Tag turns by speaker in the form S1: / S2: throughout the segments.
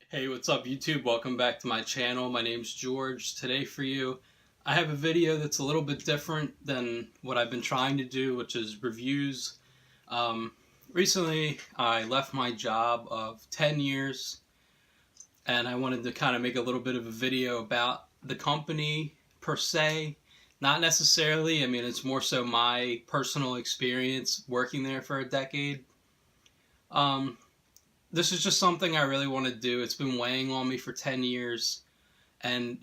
S1: Hey, what's up YouTube? Welcome back to my channel. My name's George. Today for you, I have a video that's a little bit different than what I've been trying to do, which is reviews. Recently, I left my job of 10 years and I wanted to kind of make a little bit of a video about the company per se. Not necessarily, I mean, it's more so my personal experience working there for a decade. This is just something I really want to do. It's been weighing on me for 10 years. And,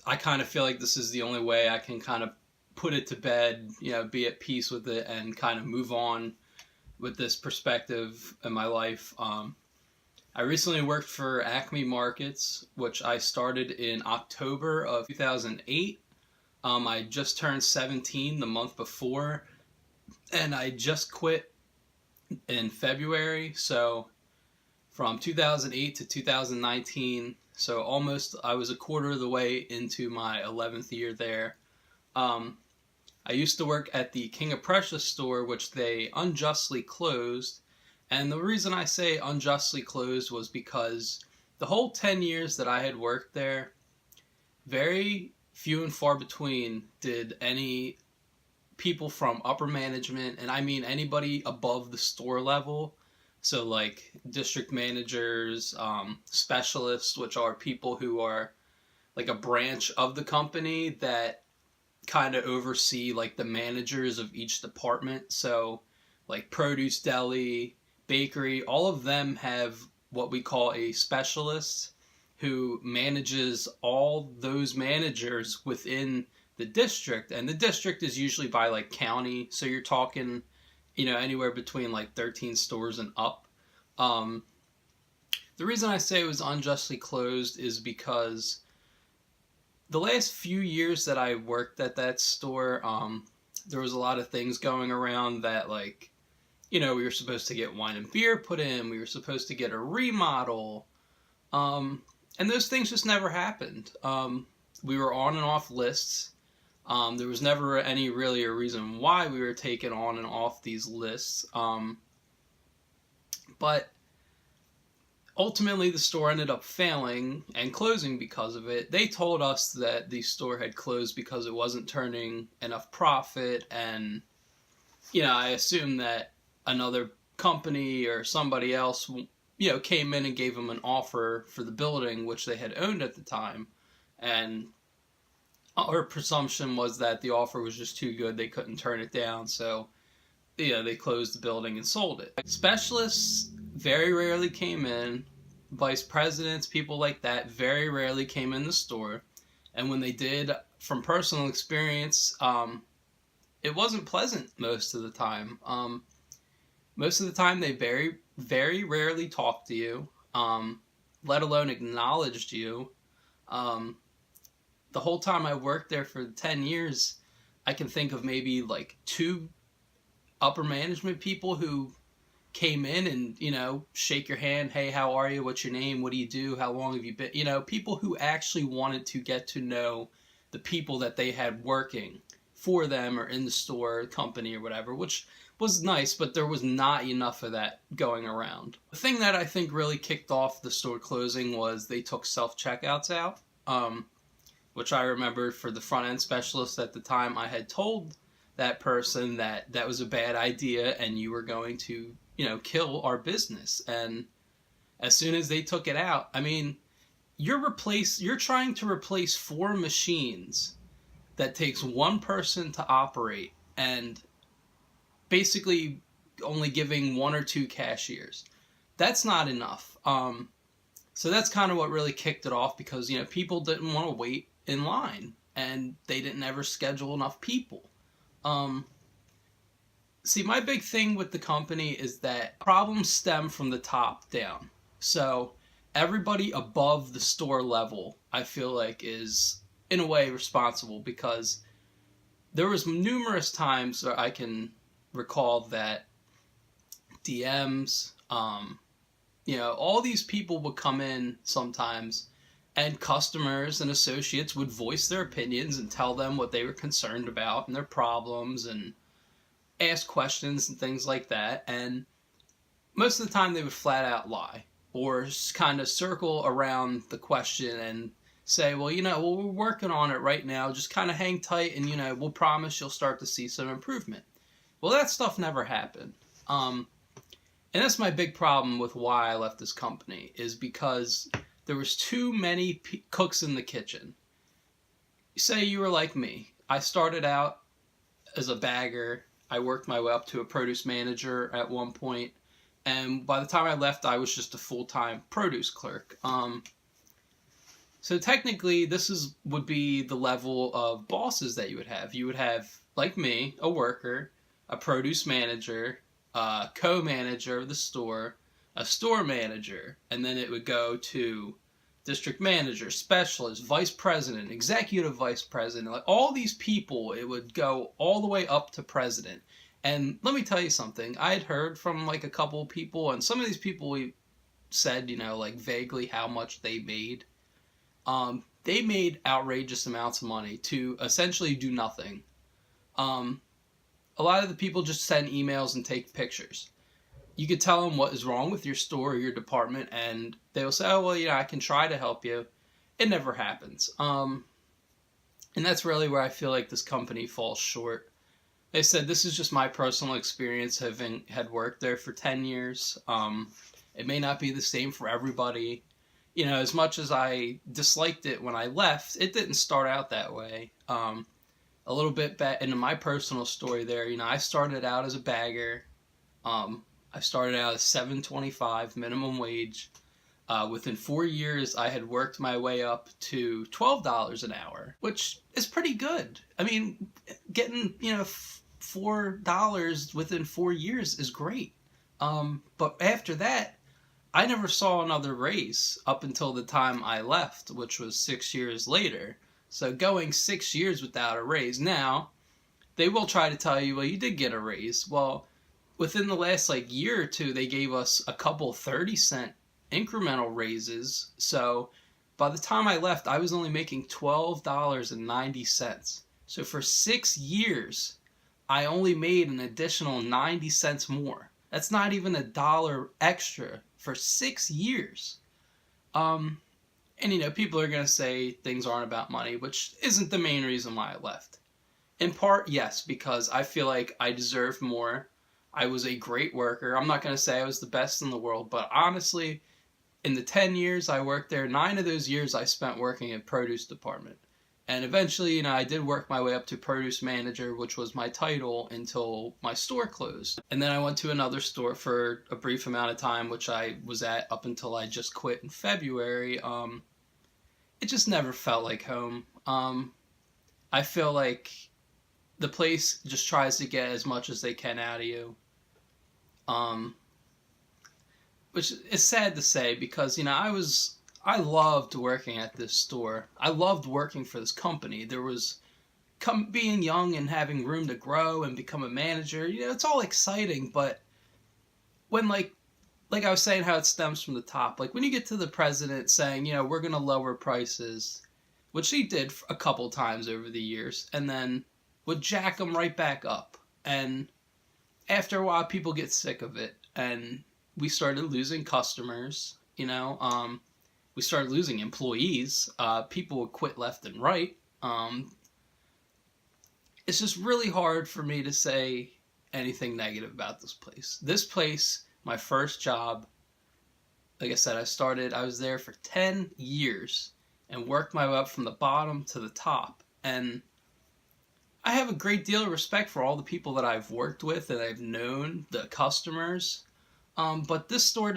S1: I kind of feel like this is the only way I can kind of put it to bed, be at peace with it and kind of move on with this perspective in my life. I recently worked for Acme Markets, which I started in October of 2008. I just turned 17 the month before, and I just quit in February. So from 2008 to 2019, so almost I was a quarter of the way into my 11th year there. I used to work at the King of Prussia store, which they unjustly closed. And the reason I say unjustly closed was because the whole 10 years that I had worked there, very few and far between did any people from upper management, and I mean anybody above the store level, so like district managers, specialists, which are people who are like a branch of the company that kind of oversee like the managers of each department. So like produce deli, bakery, all of them have what we call a specialist who manages all those managers within the district. And the district is usually by like county, so you're talking anywhere between like 13 stores and up. The reason I say it was unjustly closed is because the last few years that I worked at that store, there was a lot of things going around that, like, we were supposed to get wine and beer put in, we were supposed to get a remodel, and those things just never happened. We were on and off lists. There was never any really a reason why we were taken on and off these lists. But ultimately the store ended up failing and closing because of it. They told us that the store had closed because it wasn't turning enough profit, and I assumed that another company or somebody else came in and gave them an offer for the building, which they had owned at the time, and our presumption was that the offer was just too good, they couldn't turn it down, so they closed the building and sold it. Specialists very rarely came in. Vice presidents, people like that, very rarely came in the store. And when they did, from personal experience, it wasn't pleasant most of the time. Most of the time, they very, very rarely talked to you, let alone acknowledged you. The whole time I worked there for 10 years, I can think of maybe like 2 upper management people who came in and, shake your hand. Hey, how are you? What's your name? What do you do? How long have you been? People who actually wanted to get to know the people that they had working for them or in the store, company or whatever, which was nice, but there was not enough of that going around. The thing that I think really kicked off the store closing was they took self-checkouts out, which I remember for the front-end specialist at the time, I had told that person that that was a bad idea and you were going to kill our business. And as soon as they took it out, I mean, you're trying to replace 4 machines that takes 1 person to operate, and basically only giving 1 or 2 cashiers. That's not enough. So that's kind of what really kicked it off, because people didn't want to wait in line and they didn't ever schedule enough people. See, my big thing with the company is that problems stem from the top down. So everybody above the store level, I feel like, is in a way responsible, because there was numerous times where I can recall that DMs, all these people would come in sometimes, and customers and associates would voice their opinions and tell them what they were concerned about and their problems and ask questions and things like that. And most of the time they would flat out lie. or kind of circle around the question and say, well, we're working on it right now. Just kind of hang tight, and we'll promise you'll start to see some improvement. Well, that stuff never happened. And that's my big problem with why I left this company, is because there was too many cooks in the kitchen. Say you were like me. I started out as a bagger. I worked my way up to a produce manager at one point, and by the time I left, I was just a full-time produce clerk. So technically, would be the level of bosses that you would have. You would have, like me, a worker, a produce manager, a co-manager of the store, a store manager, and then it would go to district manager, specialist, vice president, executive vice president. Like all these people, it would go all the way up to president. And let me tell you something. I had heard from like a couple of people, and some of these people said, like vaguely how much they made. They made outrageous amounts of money to essentially do nothing. A lot of the people just send emails and take pictures. You could tell them what is wrong with your store or your department, and they will say, oh, well, I can try to help you. It never happens. And that's really where I feel like this company falls short. They said, this is just my personal experience having had worked there for 10 years. It may not be the same for everybody. As much as I disliked it when I left, it didn't start out that way. A little bit back into my personal story there, I started out as a bagger. I started out as $7.25 minimum wage. Within 4 years, I had worked my way up to $12 an hour, which is pretty good. I mean, getting, $4 within 4 years is great. But after that, I never saw another raise up until the time I left, which was 6 years later. So going 6 years without a raise. Now, they will try to tell you, well, you did get a raise. Well, within the last year or two, they gave us a couple 30-cent incremental raises. So by the time I left, I was only making $12.90. So for 6 years, I only made an additional 90 cents more. That's not even $1 extra for 6 years. And people are going to say things aren't about money, which isn't the main reason why I left. In part, yes, because I feel like I deserved more. I was a great worker. I'm not going to say I was the best in the world, but honestly, in the 10 years I worked there, 9 of those years I spent working in produce department. And eventually, I did work my way up to produce manager, which was my title until my store closed. And then I went to another store for a brief amount of time, which I was at up until I just quit in February. It just never felt like home. I feel like the place just tries to get as much as they can out of you. Which is sad to say because, I loved working at this store. I loved working for this company. There was being young and having room to grow and become a manager. It's all exciting, but when like I was saying, how it stems from the top. Like when you get to the president saying, we're going to lower prices, which he did a couple times over the years, and then would jack them right back up. And after a while, people get sick of it, and we started losing customers. We started losing employees. People would quit left and right. It's just really hard for me to say anything negative about this place. This place, my first job, like I said, I was there for 10 years and worked my way up from the bottom to the top. And I have a great deal of respect for all the people that I've worked with and I've known, the customers. But this store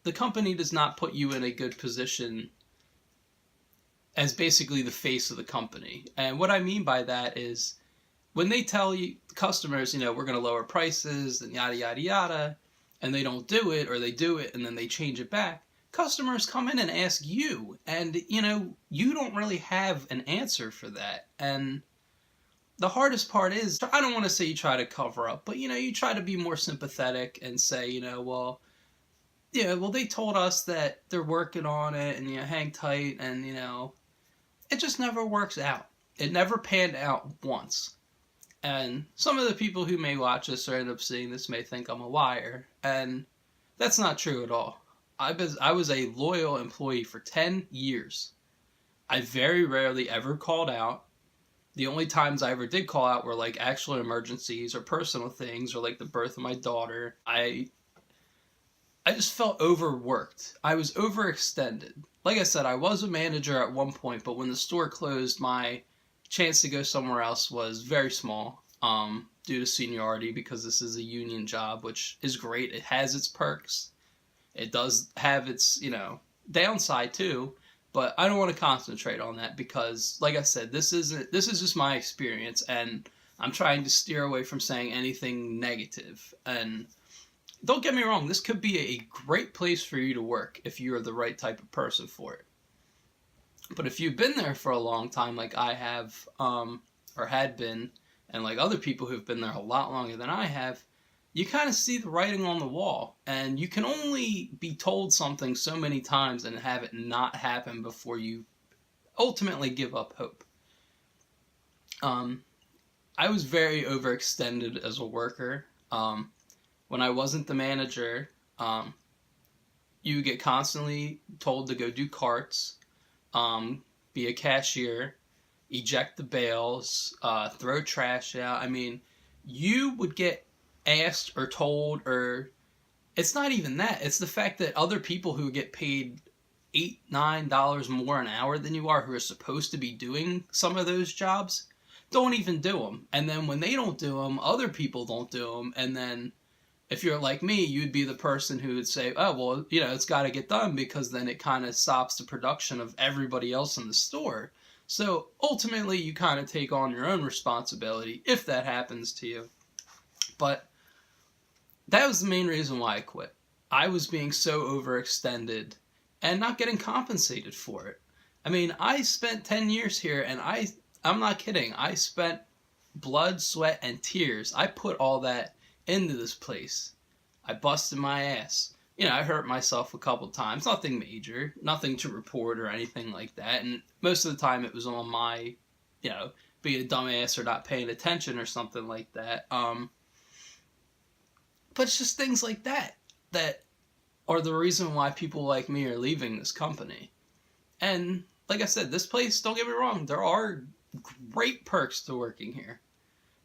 S1: the company does not put you in a good position as basically the face of the company. And what I mean by that is when they tell you customers, we're going to lower prices and yada, yada, yada, and they don't do it, or they do it and then they change it back, customers come in and ask you, and, you don't really have an answer for that. And the hardest part is, I don't want to say you try to cover up, but, you try to be more sympathetic and say, well, they told us that they're working on it and, hang tight and, it just never works out. It never panned out once. And some of the people who may watch this or end up seeing this may think I'm a liar, and that's not true at all. I was a loyal employee for 10 years. I very rarely ever called out. The only times I ever did call out were like actual emergencies or personal things or like the birth of my daughter. I just felt overworked. I was overextended. Like I said, I was a manager at one point, but when the store closed, my chance to go somewhere else was very small, due to seniority, because this is a union job, which is great. It has its perks. It does have its, downside too, but I don't want to concentrate on that because, like I said, this is just my experience, and I'm trying to steer away from saying anything negative. And don't get me wrong, this could be a great place for you to work if you're the right type of person for it. But if you've been there for a long time, like I have, or had been, and like other people who've been there a lot longer than I have, you kind of see the writing on the wall, and you can only be told something so many times and have it not happen before you ultimately give up hope. I was very overextended as a worker. When I wasn't the manager, you get constantly told to go do carts, be a cashier, eject the bales, throw trash out. I mean, you would get asked or told, or it's not even that. It's the fact that other people who get paid $8-9 more an hour than you are, who are supposed to be doing some of those jobs, don't even do them. And then when they don't do them, other people don't do them. And then if you're like me, you'd be the person who would say, oh, well, it's got to get done, because then it kind of stops the production of everybody else in the store. So ultimately, you kind of take on your own responsibility if that happens to you. But that was the main reason why I quit. I was being so overextended and not getting compensated for it. I mean, I spent 10 years here, and I'm not kidding. I spent blood, sweat, and tears. I put all that into this place. I busted my ass. I hurt myself a couple times. Nothing major. Nothing to report or anything like that. And most of the time it was on my, being a dumbass or not paying attention or something like that. But it's just things like that are the reason why people like me are leaving this company. And like I said, this place, don't get me wrong, there are great perks to working here.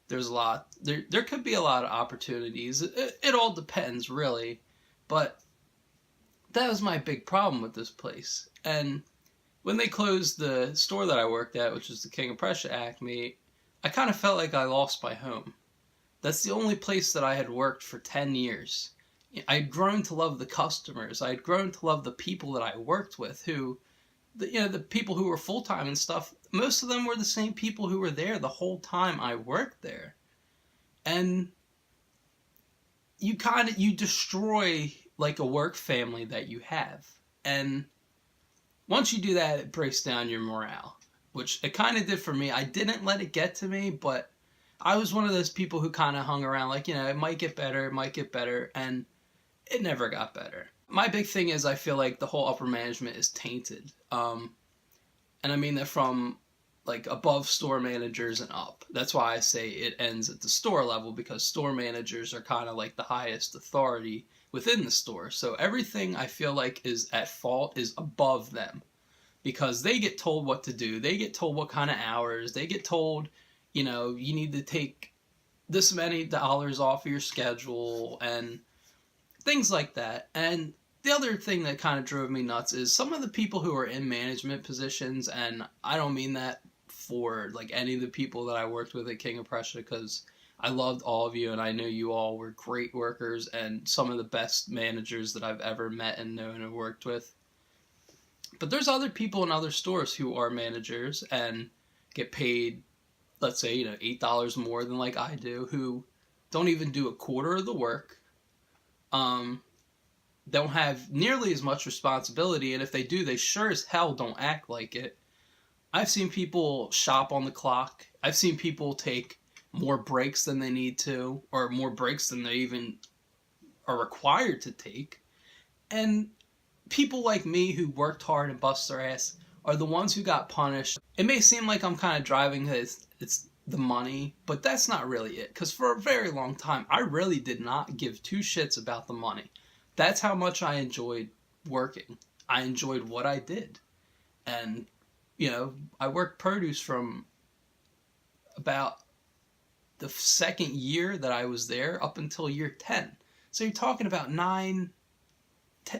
S1: There's a lot. There could be a lot of opportunities. It all depends, really. But that was my big problem with this place. And when they closed the store that I worked at, which was the King of Prussia Acme, I kind of felt like I lost my home. That's the only place that I had worked for 10 years. I had grown to love the customers. I had grown to love the people that I worked with, who, the people who were full-time and stuff, most of them were the same people who were there the whole time I worked there. And you destroy like a work family that you have. And once you do that, it breaks down your morale, which it kind of did for me. I didn't let it get to me, but I was one of those people who kind of hung around like, it might get better, and it never got better. My big thing is I feel like the whole upper management is tainted. And I mean that from like above store managers and up. That's why I say it ends at the store level, because store managers are kind of like the highest authority within the store. So everything I feel like is at fault is above them, because they get told what to do. They get told what kind of hours. They get told, you need to take this many dollars off of your schedule and things like that. And the other thing that kind of drove me nuts is some of the people who are in management positions, and I don't mean that for like any of the people that I worked with at King of Prussia, because I loved all of you and I know you all were great workers and some of the best managers that I've ever met and known and worked with. But there's other people in other stores who are managers and get paid, let's say, $8 more than like I do, who don't even do a quarter of the work, don't have nearly as much responsibility, and if they do, they sure as hell don't act like it. I've seen people shop on the clock. I've seen people take more breaks than they need to, or more breaks than they even are required to take. And people like me who worked hard and bust their ass are the ones who got punished. It may seem like I'm kind of driving it's the money, but that's not really it. Because for a very long time, I really did not give two shits about the money. That's how much I enjoyed working. I enjoyed what I did. And, I worked produce from about the second year that I was there up until year 10. So you're talking about 9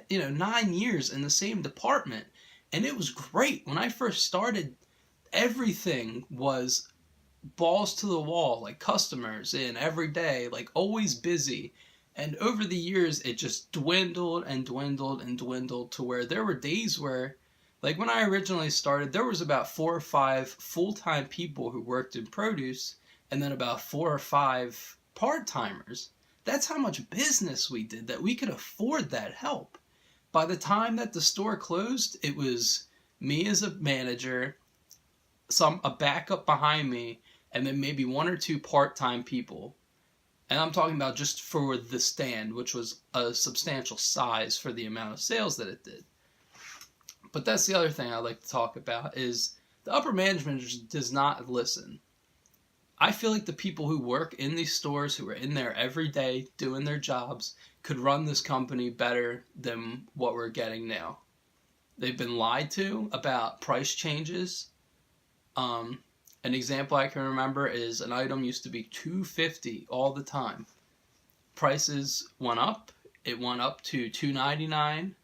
S1: years in the same department. And it was great. When I first started, everything was balls to the wall, like customers in every day, like always busy. And over the years, it just dwindled and dwindled and dwindled to where there were days where, like when I originally started, there was about 4 or 5 full-time people who worked in produce, and then about 4 or 5 part-timers. That's how much business we did, that we could afford that help. By the time that the store closed, it was me as a manager, a backup behind me, and then maybe 1 or 2 part-time people. And I'm talking about just for the stand, which was a substantial size for the amount of sales that it did. But that's the other thing I'd like to talk about, is the upper management just does not listen. I feel like the people who work in these stores, who are in there every day doing their jobs, could run this company better than what we're getting now. They've been lied to about price changes. An example I can remember is an item used to be $2.50 all the time. Prices went up. It went up to $2.99,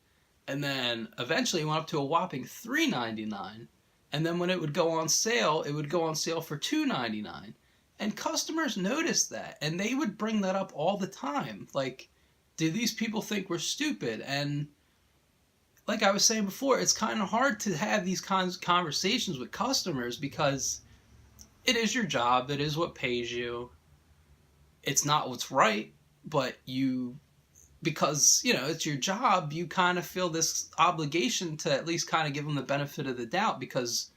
S1: and then eventually it went up to a whopping $3.99. And then when it would go on sale, it would go on sale for $2.99. And customers noticed that, and they would bring that up all the time. Like, do these people think we're stupid? And like I was saying before, it's kind of hard to have these kinds of conversations with customers because it is your job. It is what pays you. It's not what's right, but because it's your job, you kind of feel this obligation to at least kind of give them the benefit of the doubt because,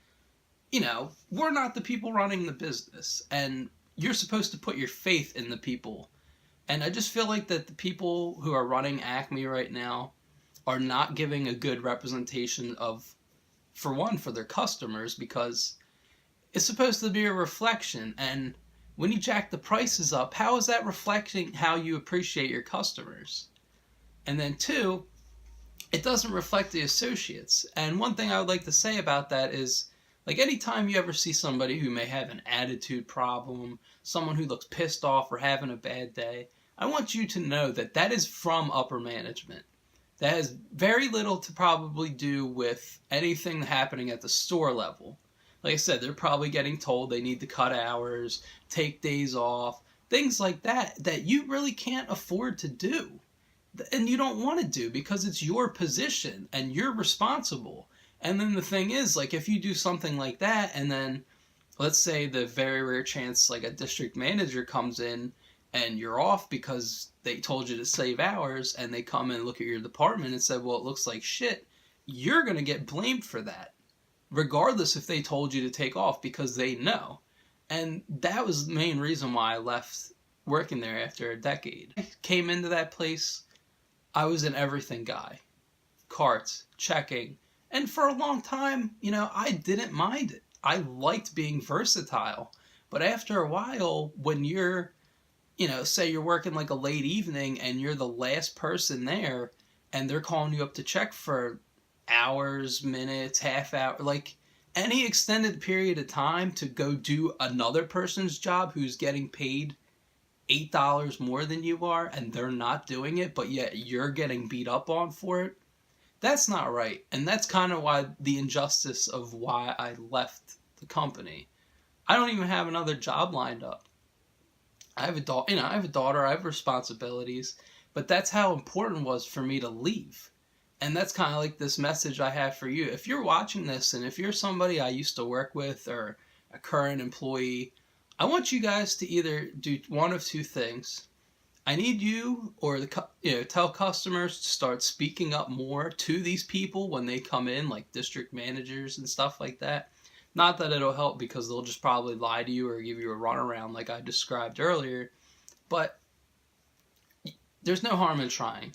S1: we're not the people running the business, and you're supposed to put your faith in the people. And I just feel like that the people who are running Acme right now are not giving a good representation for their customers, because it's supposed to be a reflection. And when you jack the prices up, how is that reflecting how you appreciate your customers? And then 2, it doesn't reflect the associates. And one thing I would like to say about that is, like, anytime you ever see somebody who may have an attitude problem, someone who looks pissed off or having a bad day, I want you to know that that is from upper management. That has very little to probably do with anything happening at the store level. Like I said, they're probably getting told they need to cut hours, take days off, things like that you really can't afford to do. And you don't want to do because it's your position and you're responsible. And then the thing is, like, if you do something like that, and then let's say the very rare chance like a district manager comes in and you're off because they told you to save hours, and they come and look at your department and said, well, it looks like shit, you're going to get blamed for that, regardless if they told you to take off, because they know. And that was the main reason why I left working there after a decade. I came into that place, I was an everything guy. Carts, checking. And for a long time, I didn't mind it. I liked being versatile. But after a while, when you're, say you're working like a late evening and you're the last person there, and they're calling you up to check for hours, minutes, half hour, like any extended period of time to go do another person's job who's getting paid $8 more than you are, and they're not doing it, but yet you're getting beat up on for it, that's not right. And that's kind of why the injustice of why I left the company. I don't even have another job lined up. I have a daughter, I have responsibilities, but that's how important it was for me to leave. And that's kind of like this message I have for you. If you're watching this, and if you're somebody I used to work with or a current employee, I want you guys to either do one of 2 things. I need you tell customers to start speaking up more to these people when they come in, like district managers and stuff like that. Not that it'll help, because they'll just probably lie to you or give you a runaround like I described earlier, but there's no harm in trying.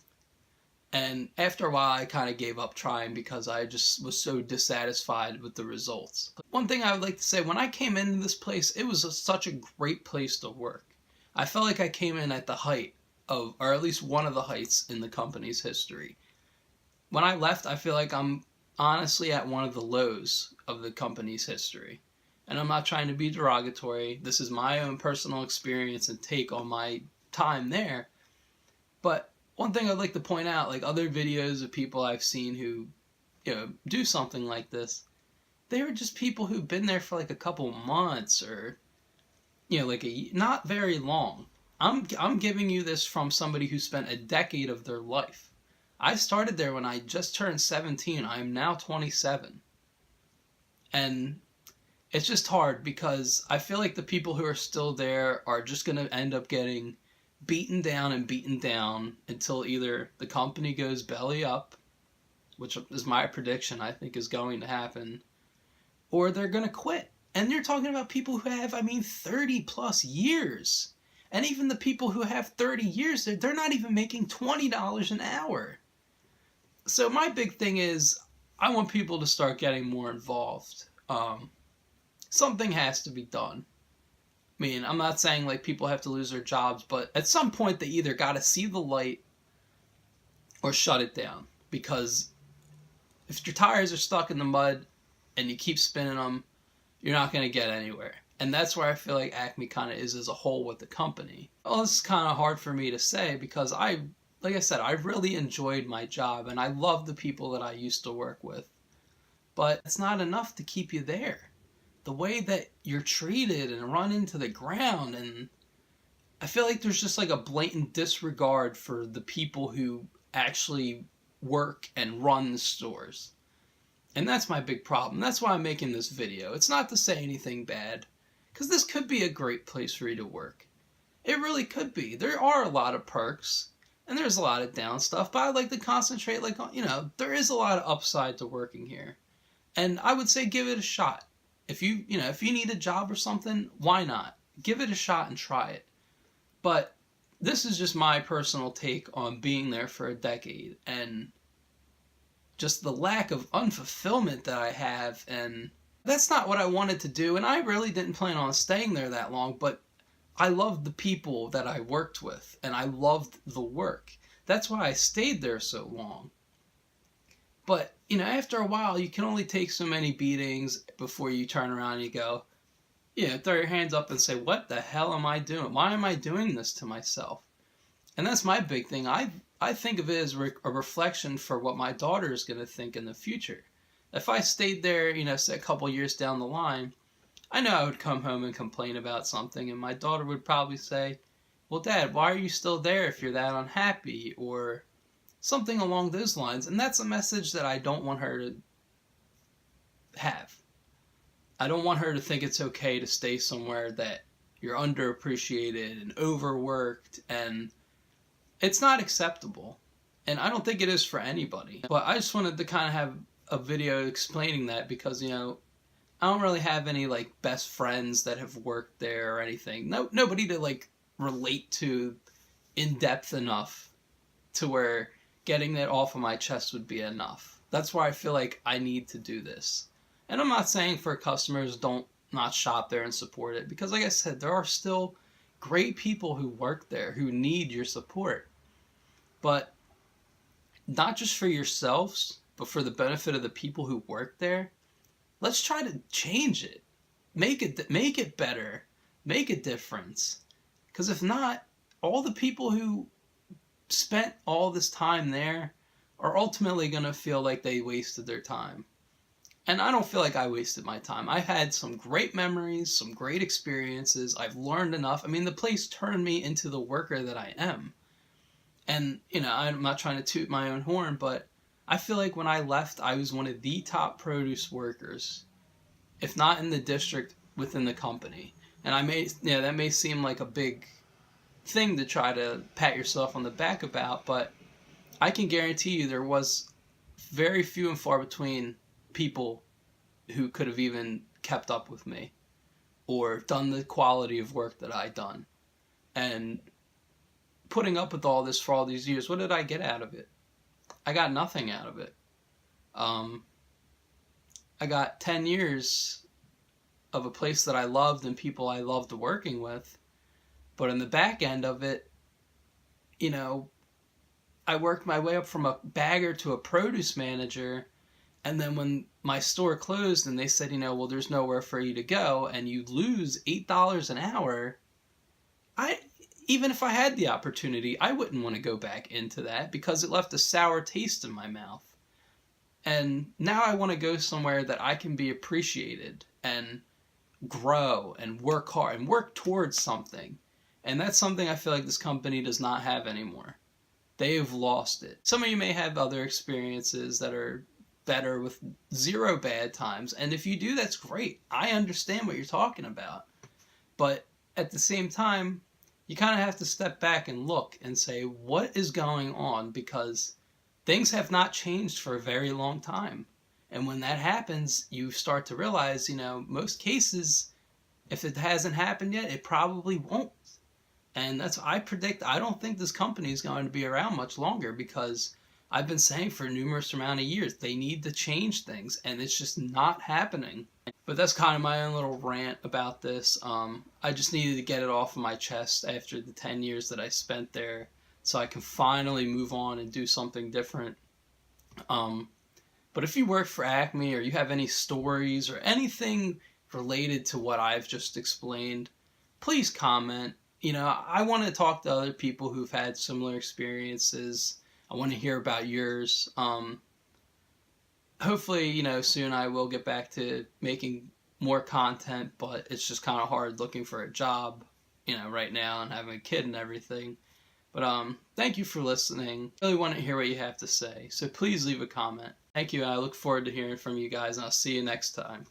S1: And after a while, I kind of gave up trying because I just was so dissatisfied with the results. One thing I would like to say, when I came into this place, it was such a great place to work. I felt like I came in at the height of, or at least one of the heights in the company's history. when I left, I feel like I'm honestly at one of the lows of the company's history. And I'm not trying to be derogatory. This is my own personal experience and take on my time there. But one thing I'd like to point out, like other videos of people I've seen who, do something like this, they were just people who've been there for like a couple months or, like not very long. I'm giving you this from somebody who spent a decade of their life. I started there when I just turned 17. I am now 27. And it's just hard because I feel like the people who are still there are just going to end up getting beaten down until either the company goes belly up, which is my prediction, I think is going to happen, or they're going to quit. And you're talking about people who have, 30 plus years. And even the people who have 30 years, they're not even making $20 an hour. So my big thing is, I want people to start getting more involved. Something has to be done. I'm not saying like people have to lose their jobs, but at some point they either got to see the light or shut it down. Because if your tires are stuck in the mud and you keep spinning them, you're not going to get anywhere. And that's where I feel like Acme kind of is as a whole with the company. Well, this is kind of hard for me to say because like I said, I really enjoyed my job and I love the people that I used to work with. But it's not enough to keep you there. The way that you're treated and run into the ground, and I feel like there's just like a blatant disregard for the people who actually work and run the stores. And that's my big problem. That's why I'm making this video. It's not to say anything bad, because this could be a great place for you to work. It really could be. There are a lot of perks, and there's a lot of down stuff, but I'd like to concentrate, there is a lot of upside to working here. And I would say give it a shot. If you need a job or something, why not? Give it a shot and try it. But this is just my personal take on being there for a decade and just the lack of unfulfillment that I have. And that's not what I wanted to do. And I really didn't plan on staying there that long, but I loved the people that I worked with and I loved the work. That's why I stayed there so long. But, after a while, you can only take so many beatings before you turn around and you go, throw your hands up and say, what the hell am I doing? Why am I doing this to myself? And that's my big thing. I think of it as a reflection for what my daughter is going to think in the future. If I stayed there, say a couple years down the line, I know I would come home and complain about something, and my daughter would probably say, well, Dad, why are you still there if you're that unhappy? Or something along those lines. And that's a message that I don't want her to have. I don't want her to think it's okay to stay somewhere that you're underappreciated and overworked, and it's not acceptable. And I don't think it is for anybody. But I just wanted to kind of have a video explaining that because, I don't really have any best friends that have worked there or anything. Nobody to relate to in depth enough to where getting that off of my chest would be enough. That's why I feel like I need to do this. And I'm not saying for customers don't not shop there and support it, because like I said, there are still great people who work there who need your support. But not just for yourselves, but for the benefit of the people who work there, let's try to change it. Make it better. Make a difference. Because if not, all the people who spent all this time there are ultimately going to feel like they wasted their time. And I don't feel like I wasted my time. I had some great memories, some great experiences. I've learned enough. The place turned me into the worker that I am. And, I'm not trying to toot my own horn, but I feel like when I left, I was one of the top produce workers, if not in the district, within the company. And that may seem like a big thing to try to pat yourself on the back about, but I can guarantee you there was very few and far between people who could have even kept up with me or done the quality of work that I done. And putting up with all this for all these years, what did I get out of it? I got nothing out of it. I got 10 years of a place that I loved and people I loved working with. But in the back end of it, I worked my way up from a bagger to a produce manager. And then when my store closed and they said, well, there's nowhere for you to go and you lose $8 an hour, I even if I had the opportunity, I wouldn't want to go back into that because it left a sour taste in my mouth. And now I want to go somewhere that I can be appreciated and grow and work hard and work towards something. And that's something I feel like this company does not have anymore. They've lost it. Some of you may have other experiences that are better with zero bad times. And if you do, that's great. I understand what you're talking about. But at the same time, you kind of have to step back and look and say, what is going on? Because things have not changed for a very long time. And when that happens, you start to realize, most cases, if it hasn't happened yet, it probably won't. And that's I predict. I don't think this company is going to be around much longer because I've been saying for a numerous amount of years they need to change things, and it's just not happening. But that's kind of my own little rant about this. I just needed to get it off of my chest after the 10 years that I spent there, so I can finally move on and do something different. But if you work for Acme or you have any stories or anything related to what I've just explained, please comment. I want to talk to other people who've had similar experiences. I want to hear about yours. Hopefully, soon I will get back to making more content, but it's just kind of hard looking for a job, right now and having a kid and everything. But thank you for listening. I really want to hear what you have to say, so please leave a comment. Thank you, and I look forward to hearing from you guys, and I'll see you next time.